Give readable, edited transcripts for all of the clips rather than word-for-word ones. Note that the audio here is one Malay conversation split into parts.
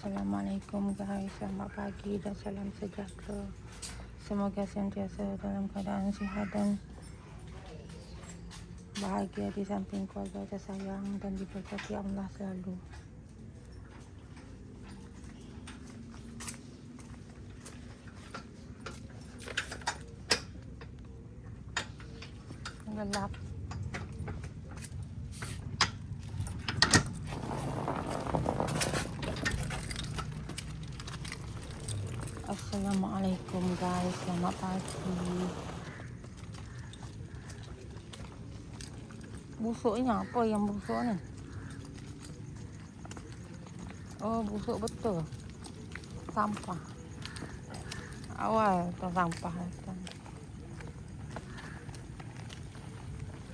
Assalamualaikum guys, selamat pagi dan salam sejahtera. Semoga sentiasa dalam keadaan sihat dan bahagia di samping keluarga tersayang dan diberkati Allah selalu. Gelap. Assalamualaikum guys, selamat pagi. Busuknya apa yang busuk ni? Oh, busuk betul. Sampah. Awal tu sampah datang.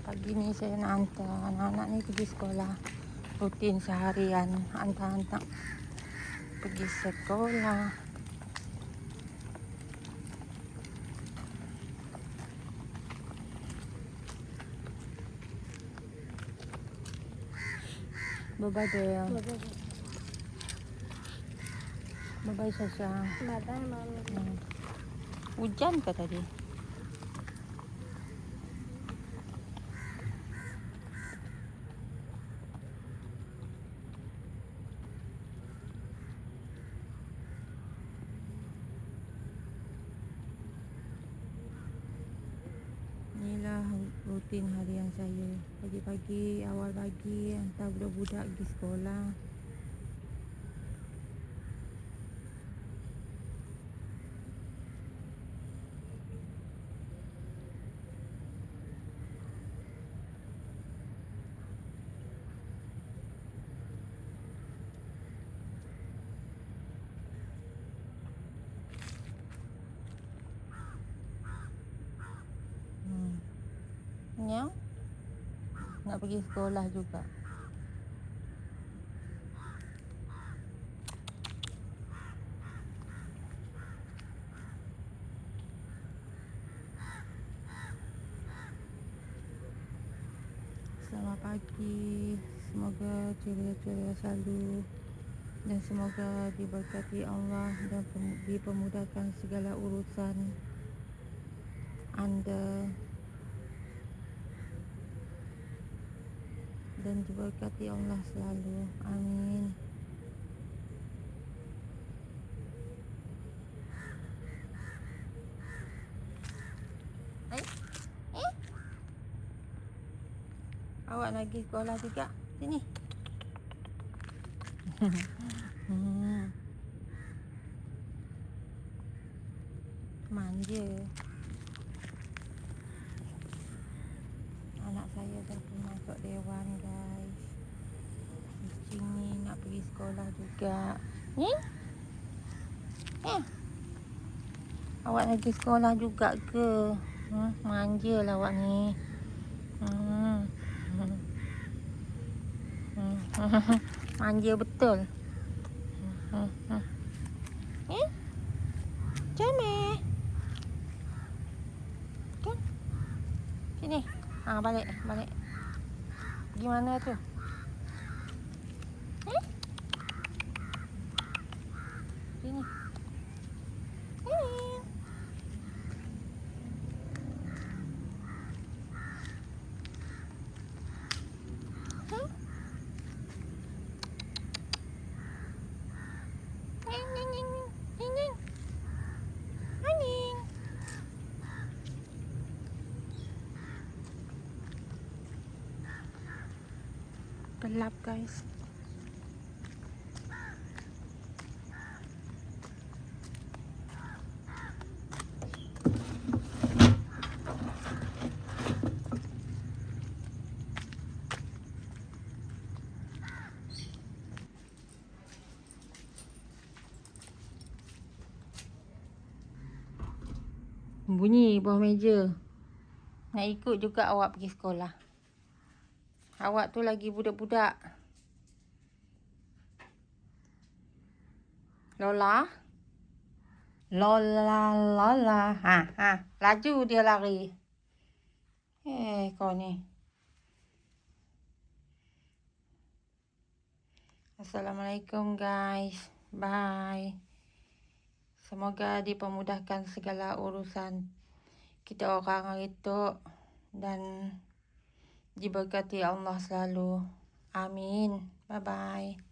Pagi ni saya nak hantar anak-anak ni pergi sekolah. Rutin seharian hantar anak pergi sekolah. Bye-bye dia. Bye-bye Sasha. Bye-bye, Mami. Hujan ke tadi? Inilah rutin harian saya. Pagi-pagi, awal pagi hantar budak-budak pergi sekolah. Nyang nak pergi sekolah juga. Selamat pagi. Semoga ceria-ceria selalu dan semoga diberkati Allah dan dipermudahkan segala urusan anda dan diberkati Allah selalu. Amin. Awak nak pergi sekolah juga? Sini. Manja. Anak saya dah masuk dewan guys. Kucing ni nak pergi sekolah juga. Ni? Awak nak pergi sekolah juga ke? Manja lah awak ni. Manja betul. Comel. Kan? Sini. Balik. Gimana tu? Sini. Gelap guys. Bunyi bawah meja. Nak ikut juga awak pergi sekolah. Awak tu lagi budak-budak. Lola. Laju dia lari. Kau ni. Assalamualaikum guys. Bye. Semoga dipermudahkan segala urusan kita orang itu dan diberkati Allah selalu. Amin. Bye-bye.